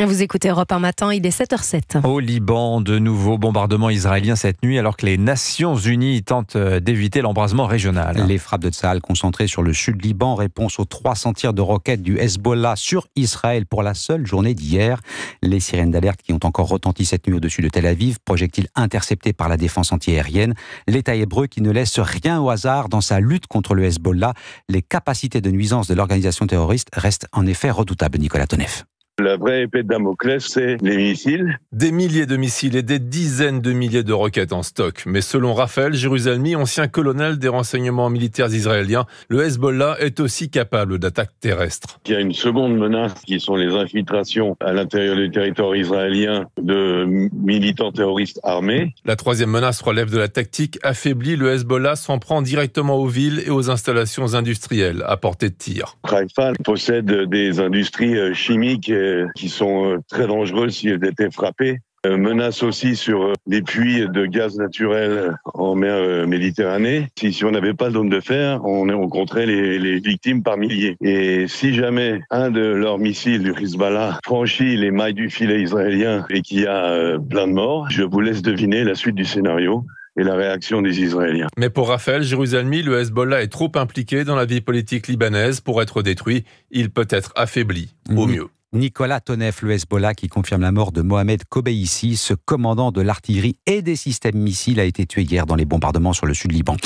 Vous écoutez Europe 1 matin, il est 7h07. Au Liban, de nouveaux bombardements israéliens cette nuit alors que les Nations Unies tentent d'éviter l'embrasement régional. Les frappes de Tsahal concentrées sur le sud Liban, réponse aux 300 tirs de roquettes du Hezbollah sur Israël pour la seule journée d'hier. Les sirènes d'alerte qui ont encore retenti cette nuit au-dessus de Tel Aviv, projectiles interceptés par la défense antiaérienne. L'État hébreu qui ne laisse rien au hasard dans sa lutte contre le Hezbollah. Les capacités de nuisance de l'organisation terroriste restent en effet redoutables, Nicolas Tonef. La vraie épée de Damoclès, c'est les missiles. Des milliers de missiles et des dizaines de milliers de roquettes en stock. Mais selon Raphaël Jérusalemi, ancien colonel des renseignements militaires israéliens, le Hezbollah est aussi capable d'attaques terrestres. Il y a une seconde menace qui sont les infiltrations à l'intérieur du territoire israélien de militants terroristes armés. La troisième menace relève de la tactique affaiblie. Le Hezbollah s'en prend directement aux villes et aux installations industrielles à portée de tir. Haïfa possède des industries chimiques qui sont très dangereuses si elles étaient frappées. Menace aussi sur les puits de gaz naturel en mer Méditerranée. Si on n'avait pas le dôme de fer, on compterait les victimes par milliers. Et si jamais un de leurs missiles du Hezbollah franchit les mailles du filet israélien et qu'il y a plein de morts, je vous laisse deviner la suite du scénario et la réaction des Israéliens. Mais pour Raphaël Jérusalemi, le Hezbollah est trop impliqué dans la vie politique libanaise pour être détruit. Il peut être affaibli, au mieux. Nicolas Tonef, le Hezbollah qui confirme la mort de Mohamed Kobeissi, ce commandant de l'artillerie et des systèmes missiles a été tué hier dans les bombardements sur le sud Liban.